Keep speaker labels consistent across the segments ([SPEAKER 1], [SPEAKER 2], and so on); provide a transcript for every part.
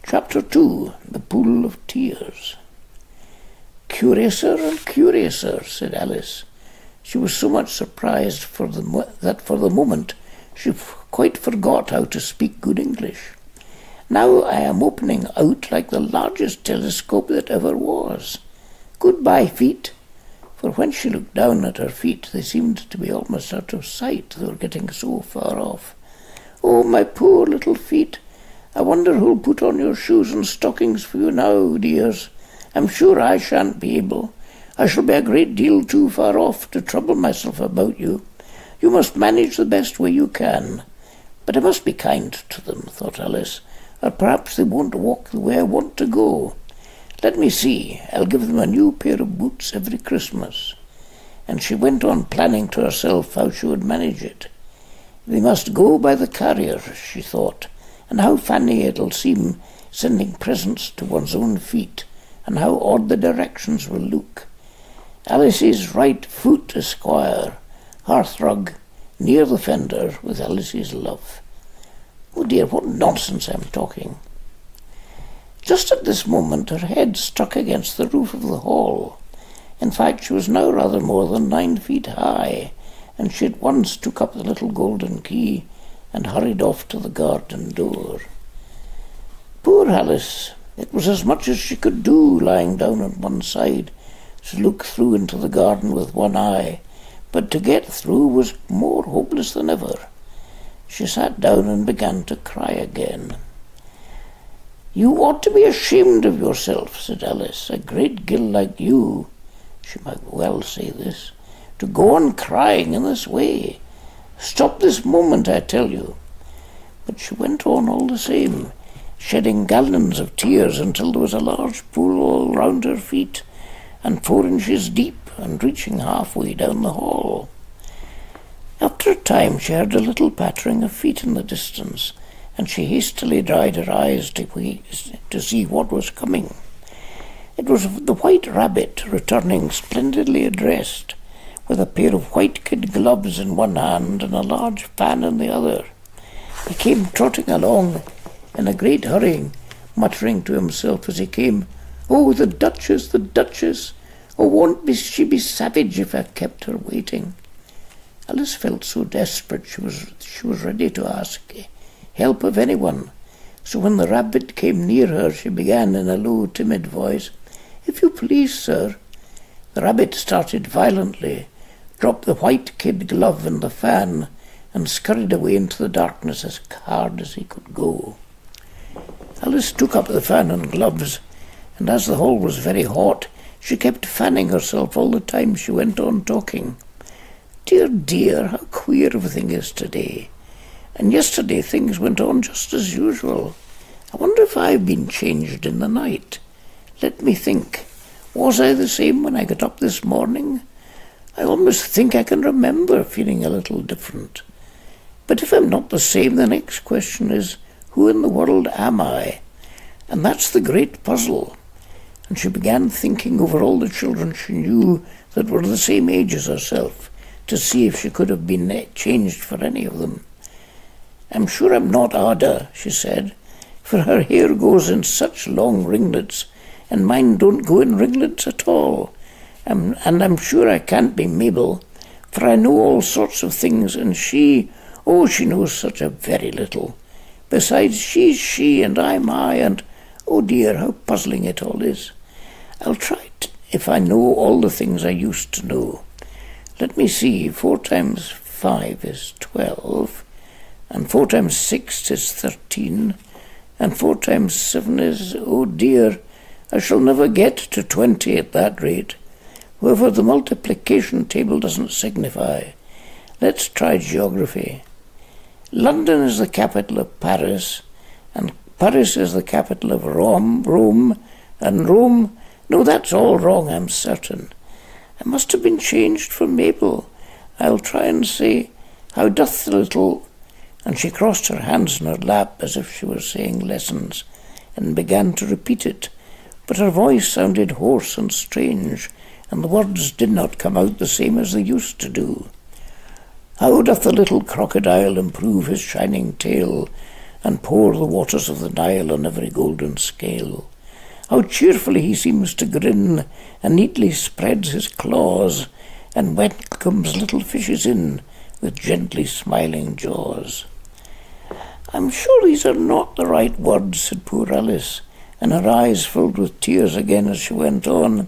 [SPEAKER 1] Chapter 2. The Pool of Tears. "Curiouser and curiouser," said Alice. She was so much surprised that for the moment she quite forgot how to speak good English. "Now I am opening out like the largest telescope that ever was. Goodbye, feet." For when she looked down at her feet, they seemed to be almost out of sight. They were getting so far off. "Oh, my poor little feet. I wonder who'll put on your shoes and stockings for you now, dears. I'm sure I shan't be able. I shall be a great deal too far off to trouble myself about you. You must manage the best way you can. But I must be kind to them," thought Alice, "or perhaps they won't walk the way I want to go. Let me see, I'll give them a new pair of boots every Christmas." And she went on planning to herself how she would manage it. "They must go by the carrier," she thought, "and how funny it'll seem sending presents to one's own feet, and how odd the directions will look. Alice's right foot, Esquire, hearthrug, near the fender, with Alice's love." Oh dear, what nonsense I'm talking. Just at this moment her head struck against the roof of the hall. In fact, she was now rather more than 9 feet high, and she at once took up the little golden key and hurried off to the garden door. Poor Alice! It was as much as she could do, lying down on one side, to look through into the garden with one eye, but to get through was more hopeless than ever. She sat down and began to cry again. "You ought to be ashamed of yourself," said Alice, "a great gill like you," she might well say this, "to go on crying in this way. Stop this moment, I tell you." But she went on all the same, shedding gallons of tears until there was a large pool all round her feet, and 4 inches deep, and reaching halfway down the hall. After a time she heard a little pattering of feet in the distance, and she hastily dried her eyes to see what was coming. It was the White Rabbit, returning splendidly dressed, with a pair of white kid gloves in one hand and a large fan in the other. He came trotting along in a great hurry, muttering to himself as he came, "Oh, the Duchess, the Duchess! Oh, won't she be savage if I kept her waiting?" Alice felt so desperate she was ready to ask help of anyone. So when the rabbit came near her, she began in a low, timid voice, "If you please, sir." The rabbit started violently, dropped the white kid glove and the fan, and scurried away into the darkness as hard as he could go. Alice took up the fan and gloves, and as the hall was very hot, she kept fanning herself all the time she went on talking. "Dear, dear, how queer everything is today. And yesterday things went on just as usual. I wonder if I've been changed in the night. Let me think. Was I the same when I got up this morning? I almost think I can remember feeling a little different. But if I'm not the same, the next question is, who in the world am I? And that's the great puzzle." And she began thinking over all the children she knew that were the same age as herself, to see if she could have been changed for any of them. "I'm sure I'm not Ada," she said, "for her hair goes in such long ringlets, and mine don't go in ringlets at all. And I'm sure I can't be Mabel, for I know all sorts of things, and she knows such a very little. Besides, she's she, and I'm I, and oh dear, how puzzling it all is. I'll try it if I know all the things I used to know. Let me see, 4 times 5 is 12, and 4 times 6 is 13, and 4 times 7 is, oh dear, I shall never get to 20 at that rate. However, the multiplication table doesn't signify. Let's try geography. London is the capital of Paris, and Paris is the capital of Rome, and Rome... No, that's all wrong, I'm certain. I must have been changed for Mabel. I'll try and say, how doth the little... And she crossed her hands in her lap as if she were saying lessons, and began to repeat it. But her voice sounded hoarse and strange, and the words did not come out the same as they used to do. How doth the little crocodile improve his shining tail, and pour the waters of the Nile on every golden scale. How cheerfully he seems to grin, and neatly spreads his claws, and welcomes little fishes in with gently smiling jaws. I'm sure these are not the right words, said poor Alice, and her eyes filled with tears again as she went on.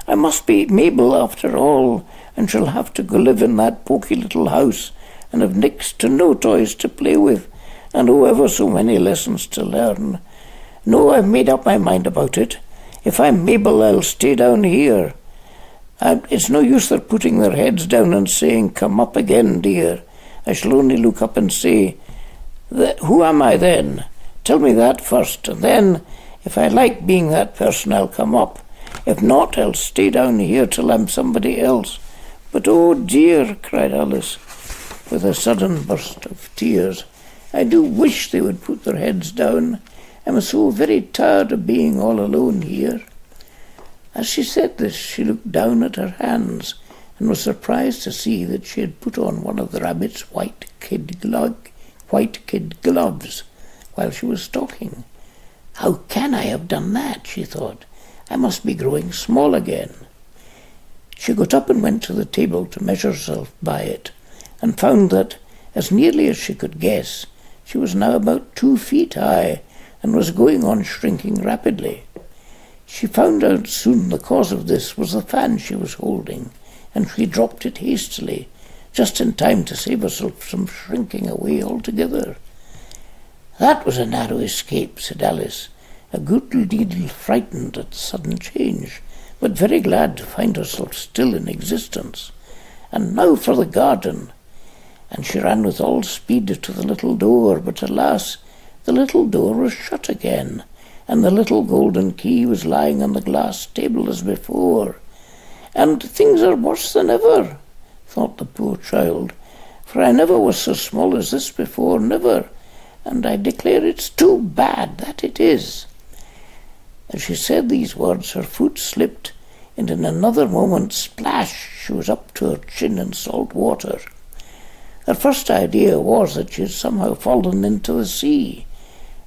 [SPEAKER 1] I must be Mabel after all, and shall have to go live in that poky little house, and have next to no toys to play with, and ever so many lessons to learn. No, I've made up my mind about it. If I'm Mabel, I'll stay down here. It's no use their putting their heads down and saying, come up again, dear. I shall only look up and say, who am I then? Tell me that first, and then, if I like being that person, I'll come up. If not, I'll stay down here till I'm somebody else. But oh dear, cried Alice, with a sudden burst of tears, I do wish they would put their heads down. I'm so very tired of being all alone here. As she said this, she looked down at her hands and was surprised to see that she had put on one of the rabbit's white kid gloves while she was talking. How can I have done that, she thought. I must be growing small again. She got up and went to the table to measure herself by it, and found that, as nearly as she could guess, she was now about 2 feet high, and was going on shrinking rapidly. She found out soon the cause of this was the fan she was holding, and she dropped it hastily, just in time to save herself from shrinking away altogether. That was a narrow escape, said Alice, a good deal frightened at the sudden change, but very glad to find herself still in existence. And now for the garden. And she ran with all speed to the little door, but alas, the little door was shut again, and the little golden key was lying on the glass table as before. And things are worse than ever, thought the poor child, for I never was so small as this before, never, and I declare it's too bad, that it is. As she said these words, her foot slipped, and in another moment, splash, she was up to her chin in salt water. Her first idea was that she had somehow fallen into the sea,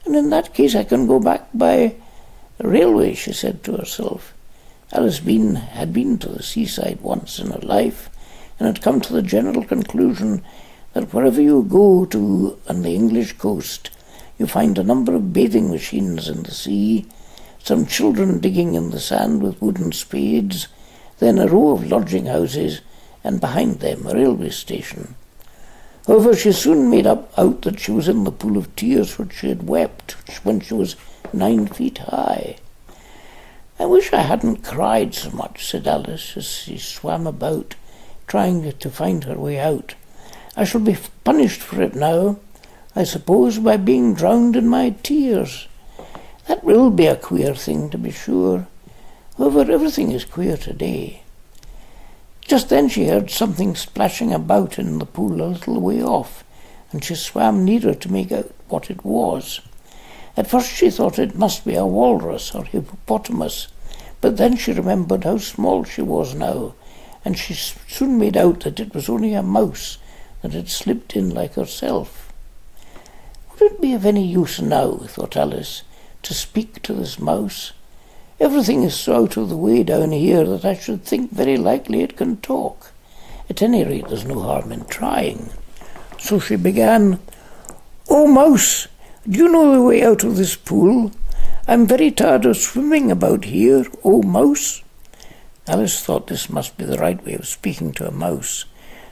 [SPEAKER 1] and in that case I can go back by railway, she said to herself. Alice had been to the seaside once in her life, and had come to the general conclusion that wherever you go to on the English coast, you find a number of bathing machines in the sea, some children digging in the sand with wooden spades, then a row of lodging houses, and behind them a railway station. However, she soon made out that she was in the pool of tears which she had wept when she was 9 feet high. I wish I hadn't cried so much, said Alice, as she swam about, trying to find her way out. I shall be punished for it now, I suppose, by being drowned in my tears. That will be a queer thing, to be sure. However, everything is queer today. Just then she heard something splashing about in the pool a little way off, and she swam nearer to make out what it was. At first she thought it must be a walrus or hippopotamus, but then she remembered how small she was now, and she soon made out that it was only a mouse that had slipped in like herself. Would it be of any use now, thought Alice, to speak to this mouse? Everything is so out of the way down here that I should think very likely it can talk. At any rate, there's no harm in trying. So she began, "Oh, mouse, do you know the way out of this pool? I'm very tired of swimming about here, oh mouse." Alice thought this must be the right way of speaking to a mouse.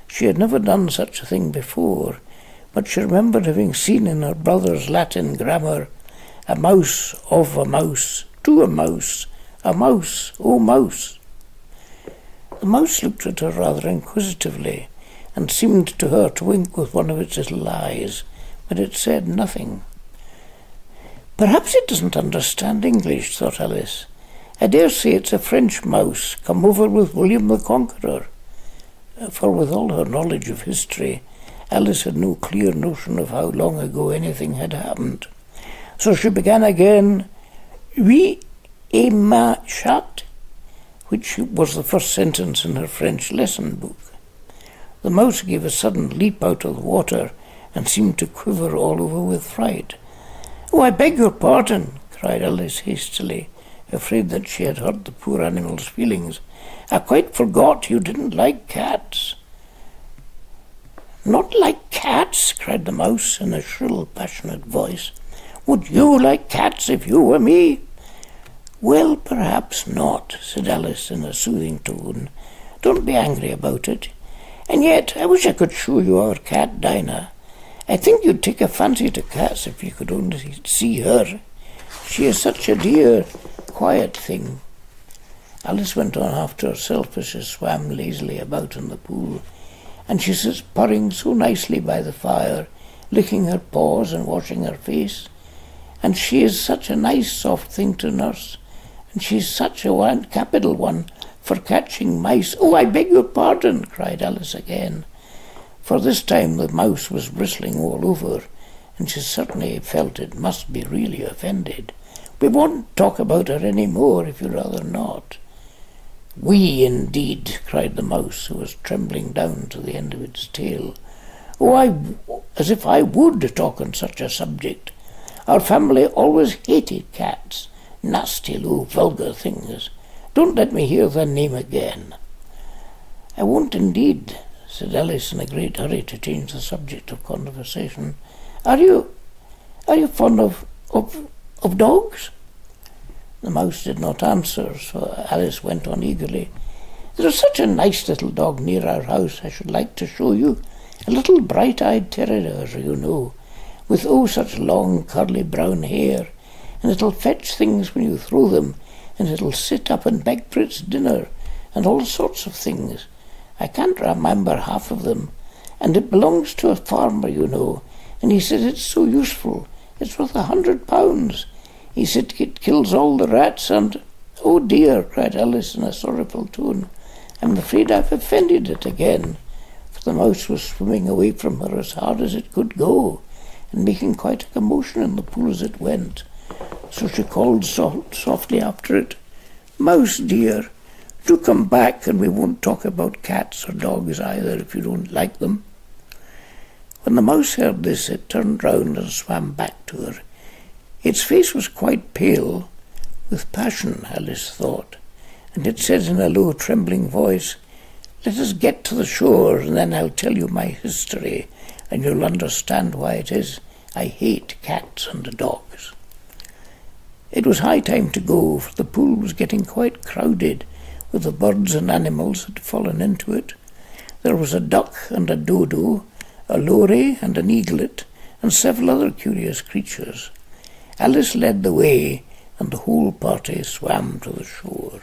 [SPEAKER 1] She had never done such a thing before, but she remembered having seen in her brother's Latin grammar, "A mouse of a mouse, to a mouse, oh mouse." The mouse looked at her rather inquisitively, and seemed to her to wink with one of its little eyes, but it said nothing. "Perhaps it doesn't understand English," thought Alice. "I dare say it's a French mouse come over with William the Conqueror." For with all her knowledge of history, Alice had no clear notion of how long ago anything had happened. So she began again, "Oui, et ma chat," which was the first sentence in her French lesson book. The mouse gave a sudden leap out of the water and seemed to quiver all over with fright. "Oh, I beg your pardon," cried Alice hastily, afraid that she had hurt the poor animal's feelings. "I quite forgot you didn't like cats." "Not like cats?" cried the mouse in a shrill, passionate voice. "Would you like cats if you were me?" "Well, perhaps not," said Alice in a soothing tone. "Don't be angry about it. And yet I wish I could show you our cat Dinah. I think you'd take a fancy to cats if you could only see her. She is such a dear, quiet thing." Alice went on after herself as she swam lazily about in the pool, and she sits purring so nicely by the fire, licking her paws and washing her face. And she is such a nice soft thing to nurse, and she's such a capital one for catching mice. "Oh, I beg your pardon," cried Alice again, for this time the mouse was bristling all over, and she certainly felt it must be really offended. "We won't talk about her any more if you'd rather not." "We, indeed," cried the mouse, who was trembling down to the end of its tail. "Oh, as if I would talk on such a subject. Our family always hated cats. Nasty, low, vulgar things. Don't let me hear their name again." "I won't indeed," said Alice in a great hurry to change the subject of conversation. Are you fond of dogs?" The mouse did not answer, so Alice went on eagerly. "There is such a nice little dog near our house I should like to show you. A little bright-eyed terrier, you know, with such long curly brown hair, and it'll fetch things when you throw them, and it'll sit up and beg for its dinner, and all sorts of things. I can't remember half of them. And it belongs to a farmer, you know, and he said it's so useful. It's worth £100. He said it kills all the rats and—" "Oh dear," cried Alice in a sorrowful tone, "I'm afraid I've offended it again," for the mouse was swimming away from her as hard as it could go, and making quite a commotion in the pool as it went. So she called softly after it, "Mouse dear, do come back, and we won't talk about cats or dogs either if you don't like them." When the mouse heard this, it turned round and swam back to her. Its face was quite pale, with passion, Alice thought, and it said in a low, trembling voice, "Let us get to the shore, and then I'll tell you my history, and you'll understand why it is I hate cats and dogs." It was high time to go, for the pool was getting quite crowded with the birds and animals that had fallen into it. There was a duck and a dodo, a lory and an eaglet, and several other curious creatures. Alice led the way, and the whole party swam to the shore.